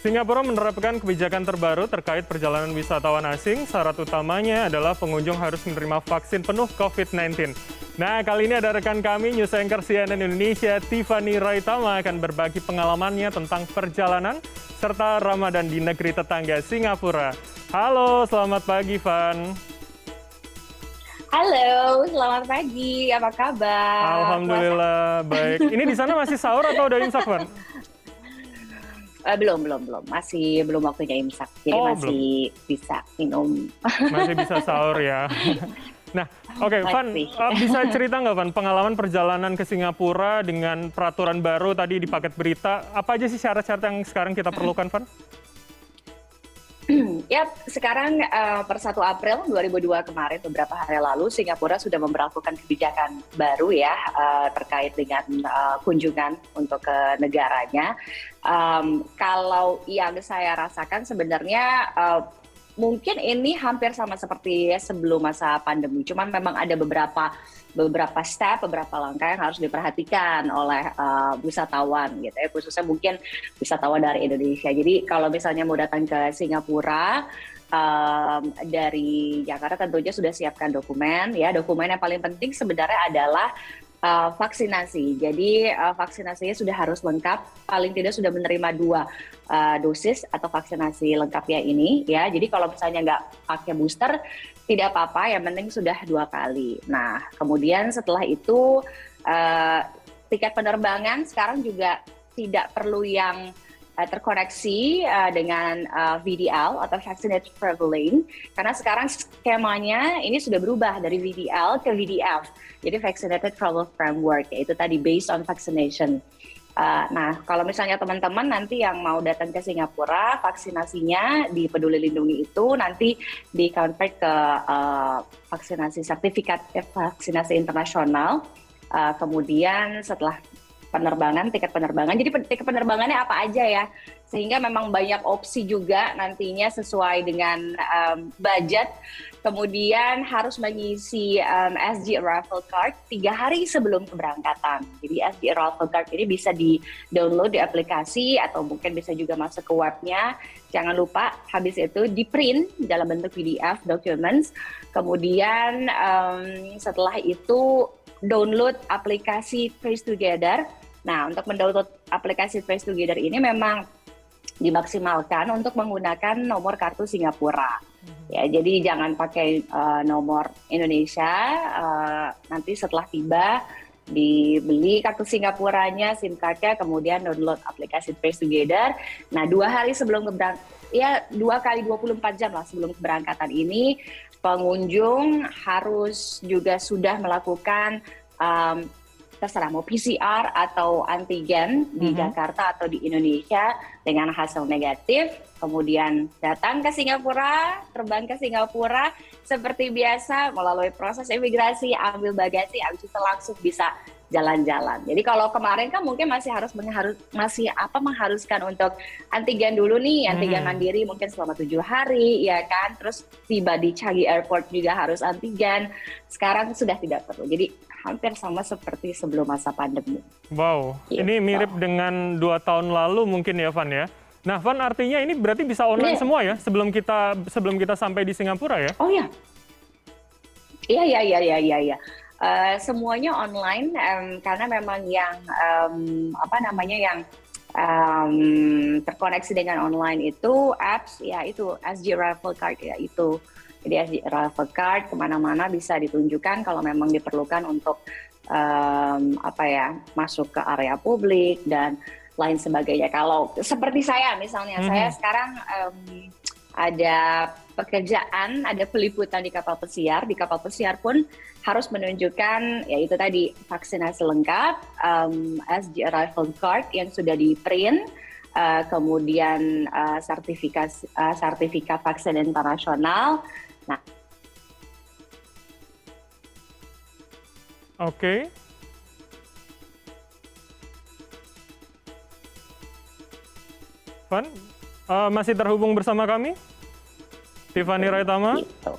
Singapura menerapkan kebijakan terbaru terkait perjalanan wisatawan asing. Syarat utamanya adalah pengunjung harus menerima vaksin penuh COVID-19. Nah, kali ini ada rekan kami, News Anchor CNN Indonesia, Tiffany Raitama akan berbagi pengalamannya tentang perjalanan serta Ramadan di negeri tetangga Singapura. Halo, selamat pagi, Van. Halo, selamat pagi. Apa kabar? Puasa? Alhamdulillah, baik. Ini di sana masih sahur atau udah imsak, Van? Belum. Masih belum waktunya imsak. Jadi Oh, belum. masih bisa minum. Masih bisa sahur ya. Nah, oke, Van, Masih. bisa cerita nggak, Van, pengalaman perjalanan ke Singapura dengan peraturan baru tadi di paket berita, apa aja sih syarat-syarat yang sekarang kita perlukan, Van? Yap, sekarang per 1 April 2002 kemarin, beberapa hari lalu, Singapura sudah memberlakukan kebijakan baru ya terkait dengan kunjungan untuk ke negaranya. Kalau yang saya rasakan sebenarnya mungkin ini hampir sama seperti sebelum masa pandemi, cuman memang ada beberapa step, beberapa langkah yang harus diperhatikan oleh wisatawan gitu ya, khususnya mungkin wisatawan dari Indonesia. Jadi kalau misalnya mau datang ke Singapura dari Jakarta tentunya sudah siapkan dokumen ya. Dokumen yang paling penting sebenarnya adalah vaksinasi. Jadi vaksinasinya sudah harus lengkap, paling tidak sudah menerima 2 dosis atau vaksinasi lengkapnya ini ya. Jadi kalau misalnya nggak pakai booster tidak apa-apa, yang penting sudah 2 kali. Nah, kemudian setelah itu tiket penerbangan sekarang juga tidak perlu yang terkoneksi dengan VDL atau Vaccinated Travel Lane, karena sekarang skemanya ini sudah berubah dari VDL ke VDF, jadi Vaccinated Travel Framework, yaitu tadi based on vaccination. Nah, kalau misalnya teman-teman nanti yang mau datang ke Singapura, vaksinasinya di Peduli Lindungi itu nanti di-convert ke vaksinasi sertifikat vaksinasi internasional. Kemudian setelah penerbangan, tiket penerbangan. Jadi tiket penerbangannya apa aja ya, sehingga memang banyak opsi juga nantinya sesuai dengan budget. Kemudian harus mengisi SG Arrival Card 3 hari sebelum keberangkatan. Jadi SG Arrival Card ini bisa di-download di aplikasi atau mungkin bisa juga masuk ke webnya. Jangan lupa habis itu di-print dalam bentuk PDF documents. Kemudian setelah itu download aplikasi Trace Together. Nah, untuk mendownload aplikasi Trace Together ini memang dimaksimalkan untuk menggunakan nomor kartu Singapura. Ya, jadi jangan pakai nomor Indonesia. Nanti setelah tiba dibeli kartu Singapuranya, SIM cardnya, kemudian download aplikasi Trace Together. Nah, 2 hari sebelum ya 2 kali 24 jam lah sebelum keberangkatan ini, pengunjung harus juga sudah melakukan terserah mau PCR atau antigen di Jakarta atau di Indonesia dengan hasil negatif, kemudian datang ke Singapura, terbang ke Singapura seperti biasa melalui proses imigrasi, ambil bagasi, habis itu langsung bisa jalan-jalan. Jadi kalau kemarin kan mungkin mengharuskan untuk antigen dulu nih, antigen mandiri mungkin selama 7 hari ya kan, terus tiba di Changi Airport juga harus antigen. Sekarang sudah tidak perlu. Jadi hampir sama seperti sebelum masa pandemi. Wow, Gitu. ini mirip dengan 2 tahun lalu mungkin ya, Van ya. Nah, Van, artinya ini berarti bisa online semua ya sebelum kita sampai di Singapura ya? Oh ya, iya. Semuanya online karena memang yang terkoneksi dengan online itu apps ya, itu SG Arrival Card ya itu. Jadi SG Arrival Card kemana-mana bisa ditunjukkan kalau memang diperlukan untuk masuk ke area publik dan lain sebagainya. Kalau seperti saya misalnya, saya sekarang ada pekerjaan, ada peliputan di kapal pesiar. Di kapal pesiar pun harus menunjukkan, yaitu tadi vaksinasi lengkap, SG Arrival Card yang sudah di print, kemudian sertifikat vaksin internasional. Nah, oke. Van, masih terhubung bersama kami? Tiffany Raitama? gitu.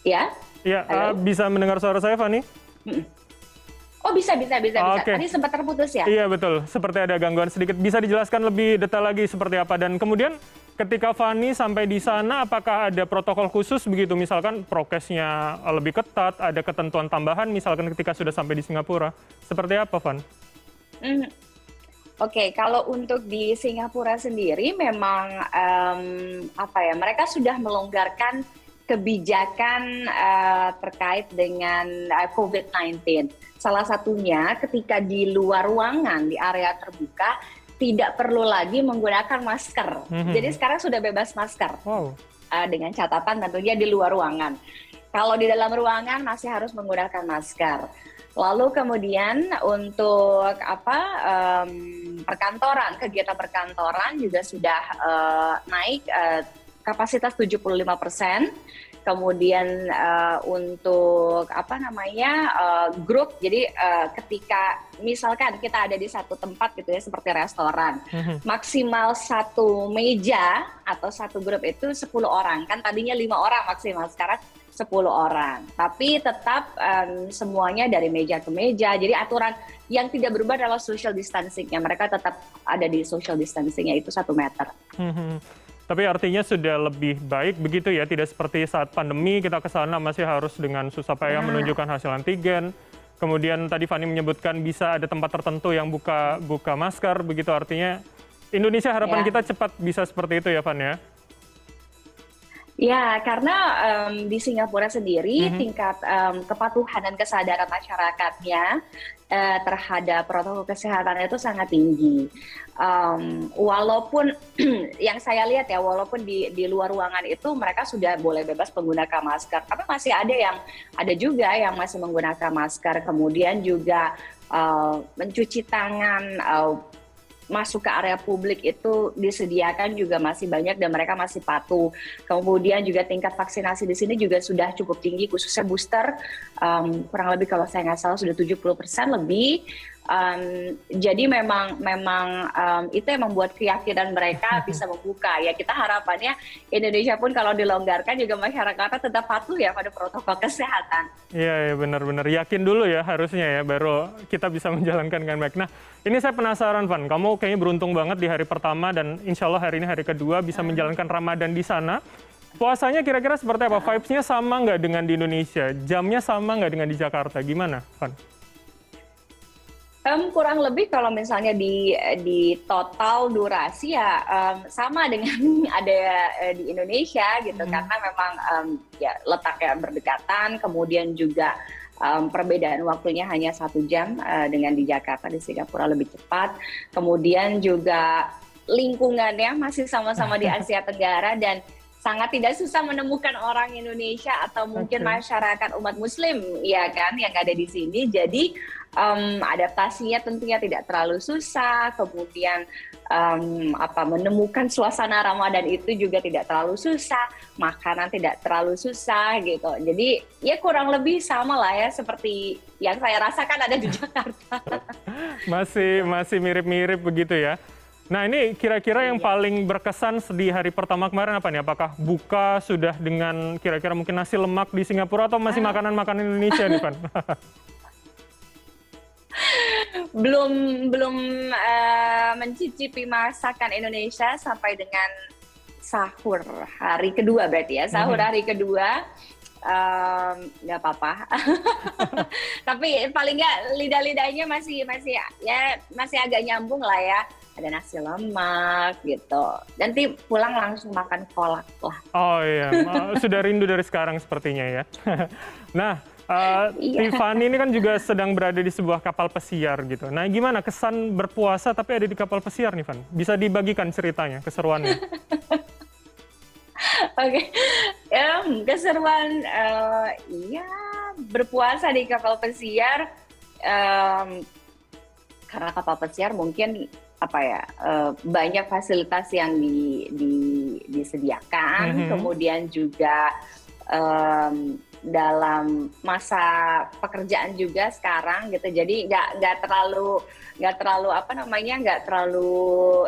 Ya? Ya, Halo? bisa mendengar suara saya, Fani? Oh, bisa. Oke. Tadi sempat terputus ya? Iya betul, seperti ada gangguan sedikit. Bisa dijelaskan lebih detail lagi seperti apa? Dan kemudian ketika Fani sampai di sana, apakah ada protokol khusus begitu? Misalkan prokesnya lebih ketat, ada ketentuan tambahan misalkan ketika sudah sampai di Singapura. Seperti apa, Van? Hmm, Oke, kalau untuk di Singapura sendiri memang apa ya, mereka sudah melonggarkan kebijakan terkait dengan COVID-19. Salah satunya ketika di luar ruangan, di area terbuka, tidak perlu lagi menggunakan masker. Jadi sekarang sudah bebas masker. Wow. Dengan catatan tentunya di luar ruangan. Kalau di dalam ruangan masih harus menggunakan masker. Lalu kemudian untuk perkantoran, kegiatan perkantoran juga sudah naik kapasitas 75%. Kemudian untuk grup, jadi ketika misalkan kita ada di satu tempat gitu ya seperti restoran, maksimal satu meja atau satu grup itu 10 orang, kan tadinya 5 orang maksimal, sekarang 10 orang. Tapi tetap semuanya dari meja ke meja, jadi aturan yang tidak berubah adalah social distancing-nya, mereka tetap ada di social distancing-nya itu 1 meter. Tapi artinya sudah lebih baik begitu ya, tidak seperti saat pandemi kita ke sana masih harus dengan susah payah menunjukkan hasil antigen. Kemudian tadi Fani menyebutkan bisa ada tempat tertentu yang buka masker, begitu artinya Indonesia harapan kita cepat bisa seperti itu ya, Van ya? Ya, karena di Singapura sendiri tingkat kepatuhan dan kesadaran masyarakatnya terhadap protokol kesehatan itu sangat tinggi. Walaupun yang saya lihat ya, walaupun di luar ruangan itu mereka sudah boleh bebas menggunakan masker, tapi masih ada juga yang masih menggunakan masker. Kemudian juga mencuci tangan. Masuk ke area publik itu disediakan juga masih banyak dan mereka masih patuh. Kemudian juga tingkat vaksinasi di sini juga sudah cukup tinggi, khususnya booster kurang lebih kalau saya nggak salah sudah 70% lebih. Jadi memang itu yang membuat keyakinan mereka bisa membuka. Ya kita harapannya Indonesia pun kalau dilonggarkan juga masyarakatnya tetap patuh ya pada protokol kesehatan. Iya, benar-benar yakin dulu ya harusnya ya, baru kita bisa menjalankan dengan baik. Nah, ini saya penasaran, Van. Kamu kayaknya beruntung banget di hari pertama dan insya Allah hari ini hari kedua bisa menjalankan Ramadan di sana. Puasanya kira-kira seperti apa? Vibes-nya sama nggak dengan di Indonesia? Jamnya sama nggak dengan di Jakarta? Gimana, Van? Kurang lebih kalau misalnya di total durasi ya sama dengan ada di Indonesia gitu, karena memang ya letaknya berdekatan, kemudian juga perbedaan waktunya hanya 1 jam dengan di Jakarta. Di Singapura lebih cepat, kemudian juga lingkungannya masih sama-sama di Asia Tenggara dan sangat tidak susah menemukan orang Indonesia atau mungkin masyarakat umat Muslim ya kan yang ada di sini. Jadi adaptasinya tentunya tidak terlalu susah. Kemudian menemukan suasana Ramadan itu juga tidak terlalu susah. Makanan tidak terlalu susah gitu. Jadi ya kurang lebih sama lah ya seperti yang saya rasakan ada di Jakarta. Masih mirip-mirip begitu ya. Nah ini kira-kira yang paling berkesan di hari pertama kemarin apa nih? Apakah buka sudah dengan kira-kira mungkin nasi lemak di Singapura atau masih makanan-makanan Indonesia nih, Van? belum mencicipi masakan Indonesia sampai dengan sahur hari kedua berarti ya. Sahur hari kedua nggak apa-apa. Tapi paling nggak lidah-lidahnya masih agak nyambung lah ya. Ada nasi lemak gitu. Nanti pulang langsung makan kolak lah. Oh iya, sudah rindu dari sekarang sepertinya ya. Nah, Tiffany ini kan juga sedang berada di sebuah kapal pesiar gitu. Nah, gimana kesan berpuasa tapi ada di kapal pesiar nih, Van? Bisa dibagikan ceritanya, keseruannya? Oke, keseruan berpuasa di kapal pesiar karena kapal pesiar mungkin banyak fasilitas yang disediakan, kemudian juga dalam masa pekerjaan juga sekarang gitu. Jadi nggak terlalu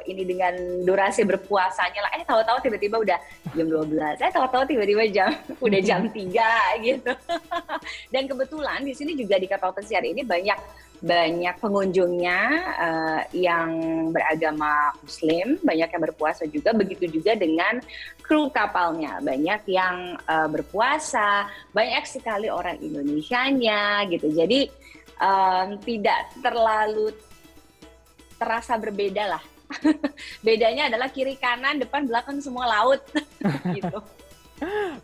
ini dengan durasi berpuasanya lah. Tahu-tahu tiba-tiba udah jam 12. Tahu-tahu tiba-tiba udah jam 3 gitu. Dan kebetulan di sini juga di kapal pesiar ini banyak pengunjungnya yang beragama Muslim, banyak yang berpuasa juga. Begitu juga dengan kru kapalnya, banyak yang berpuasa, banyak sekali orang Indonesianya gitu. Jadi tidak terlalu terasa berbeda lah. Bedanya adalah kiri kanan, depan belakang semua laut gitu.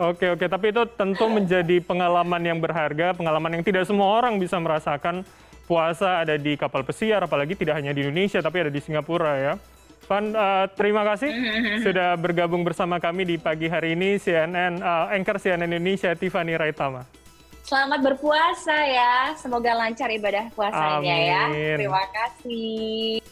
Oke, oke. Tapi itu tentu menjadi pengalaman yang berharga, pengalaman yang tidak semua orang bisa merasakan. Puasa ada di kapal pesiar, apalagi tidak hanya di Indonesia, tapi ada di Singapura ya. Van, terima kasih sudah bergabung bersama kami di pagi hari ini, anchor CNN Indonesia, Tiffany Raitama. Selamat berpuasa ya, semoga lancar ibadah puasanya ya. Amin. Terima kasih.